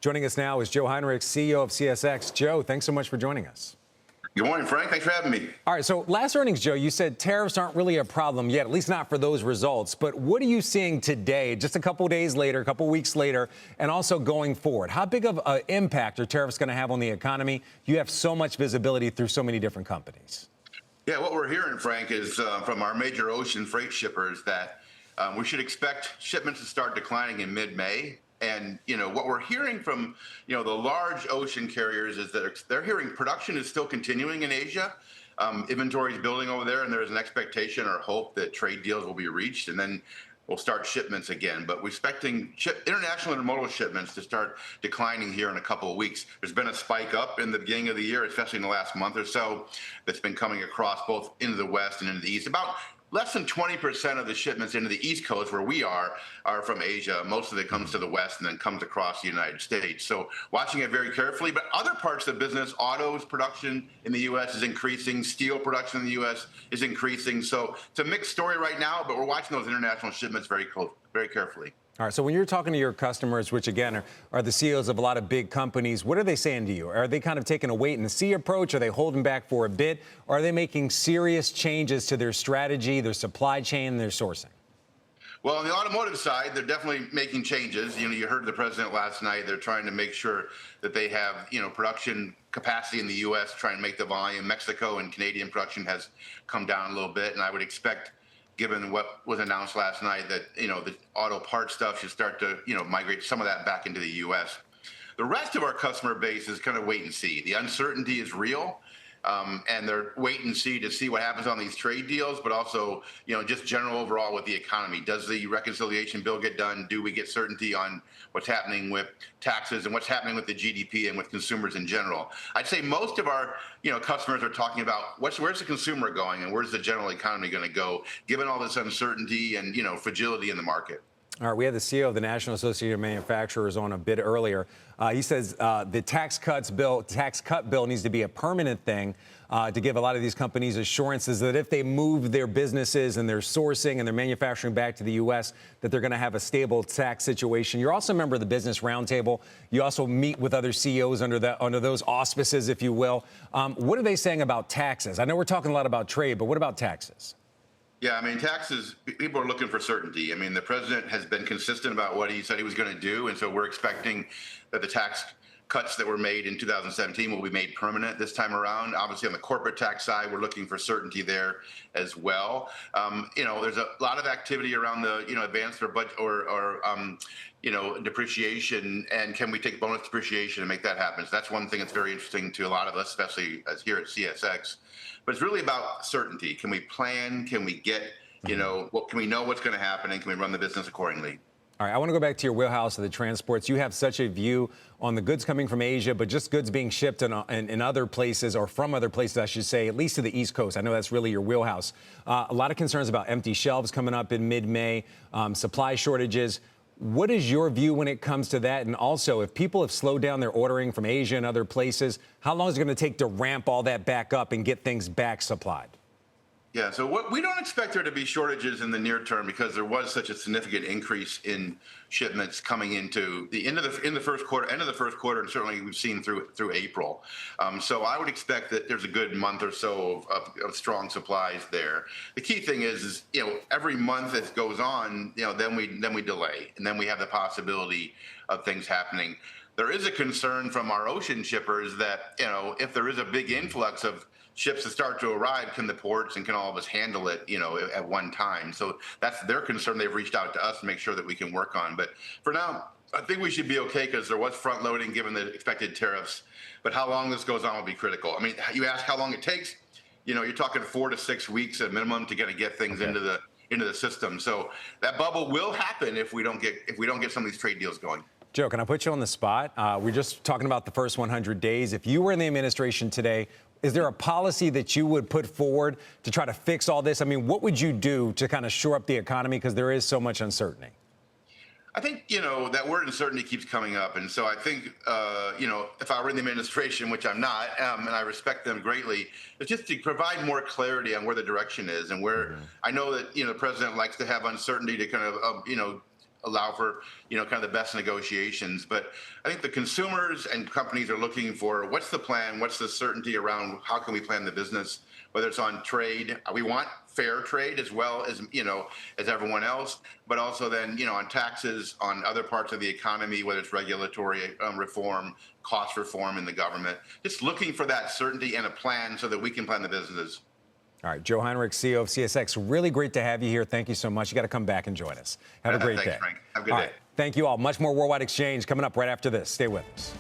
Joining us now is Joe Hinrichs, CEO of CSX. Joe, thanks so much for joining us. Good morning, Frank. Thanks for having me. All right, so last earnings, Joe, you said tariffs aren't really a problem yet, at least not for those results. But what are you seeing today, just a couple days later, a couple weeks later, and also going forward? How big of an impact are tariffs going to have on the economy? You have so much visibility through so many different companies. Yeah, what we're hearing, Frank, is from our major ocean freight shippers that we should expect shipments to start declining in mid-May. And, what we're hearing from, the large ocean carriers is that they're hearing production is still continuing in Asia. Inventory is building over there, and there's an expectation or hope that trade deals will be reached, and then we'll start shipments again. But we're expecting international intermodal shipments to start declining here in a couple of weeks. There's been a spike up in the beginning of the year, especially in the last month or so, that's been coming across both into the West and into the East. About less than 20% of the shipments into the East Coast, where we are from Asia. Most of it comes to the West and then comes across the United States. So watching it very carefully. But other parts of the business, autos production in the U.S. is increasing. Steel production in the U.S. is increasing. So it's a mixed story right now, but we're watching those international shipments very carefully. All right, so when you're talking to your customers, which again are the CEOs of a lot of big companies, what are they saying to you? Are they kind of taking a wait and see approach? Are they holding back for a bit? Or are they making serious changes to their strategy, their supply chain, their sourcing? Well, on the automotive side, they're definitely making changes. You heard the president last night. They're trying to make sure that they have, production capacity in the U.S., trying to make the volume. Mexico and Canadian production has come down a little bit, and I would expect, given what was announced last night, that, the auto part stuff should start to, migrate some of that back into the U.S. The rest of our customer base is kind of wait and see. The uncertainty is real, and they're wait and see to see what happens on these trade deals, but also, just general overall with the economy. Does the reconciliation bill get done? Do we get certainty on what's happening with taxes and what's happening with the GDP and with consumers in general? I'd say most of our, customers are talking about where's the consumer going and where's the general economy going to go, given all this uncertainty and, fragility in the market. All right, we had the CEO of the National Association of Manufacturers on a bit earlier. He says the tax cut bill needs to be a permanent thing to give a lot of these companies assurances that if they move their businesses and their sourcing and their manufacturing back to the U.S., that they're going to have a stable tax situation. You're also a member of the Business Roundtable. You also meet with other CEOs under those auspices, if you will. What are they saying about taxes? I know we're talking a lot about trade, but what about taxes? Yeah, taxes, people are looking for certainty. The president has been consistent about what he said he was going to do, and so we're expecting that the tax cuts that were made in 2017 will be made permanent this time around. Obviously, on the corporate tax side, we're looking for certainty there as well. There's a lot of activity around the, advanced or budget or depreciation, and can we take bonus depreciation and make that happen? So that's one thing that's very interesting to a lot of us, especially as here at CSX. But it's really about certainty. Can we plan? Can we get, what can we know what's going to happen, and can we run the business accordingly? All right, I want to go back to your wheelhouse of the transports. You have such a view on the goods coming from Asia, but just goods being shipped in other places, or from other places, I should say, at least to the East Coast. I know that's really your wheelhouse. A lot of concerns about empty shelves coming up in mid-May, supply shortages. What is your view when it comes to that? And also, if people have slowed down their ordering from Asia and other places, how long is it going to take to ramp all that back up and get things back supplied? Yeah, so we don't expect there to be shortages in the near term because there was such a significant increase in shipments coming into the end of the first quarter, and certainly we've seen through April. So I would expect that there's a good month or so of strong supplies there. The key thing is every month that goes on, then we delay, and then we have the possibility of things happening. There is a concern from our ocean shippers that if there is a big influx of ships that start to arrive, can the ports and can all of us handle it, at one time? So that's their concern. They've reached out to us to make sure that we can work on. But for now, I think we should be okay because there was front loading given the expected tariffs. But how long this goes on will be critical. You ask how long it takes. You're talking 4 to 6 weeks at minimum to get things into the system. So that bubble will happen if we don't get some of these trade deals going. Joe, can I put you on the spot? We're just talking about the first 100 days. If you were in the administration today, is there a policy that you would put forward to try to fix all this? What would you do to kind of shore up the economy? Because there is so much uncertainty. I think, that word uncertainty keeps coming up. And so I think, if I were in the administration, which I'm not, and I respect them greatly, it's just to provide more clarity on where the direction is and where I know that, the president likes to have uncertainty to kind of, allow for, kind of the best negotiations. But I think the consumers and companies are looking for what's the plan, what's the certainty around how can we plan the business, whether it's on trade. We want fair trade as well as, as everyone else, but also then, on taxes, on other parts of the economy, whether it's regulatory reform, cost reform in the government, just looking for that certainty and a plan so that we can plan the businesses. All right, Joe Hinrichs, CEO of CSX, really great to have you here. Thank you so much. You got to come back and join us. Have a great Thanks, day. Frank. Have a good All day. right, thank you all. Much more Worldwide Exchange coming up right after this. Stay with us.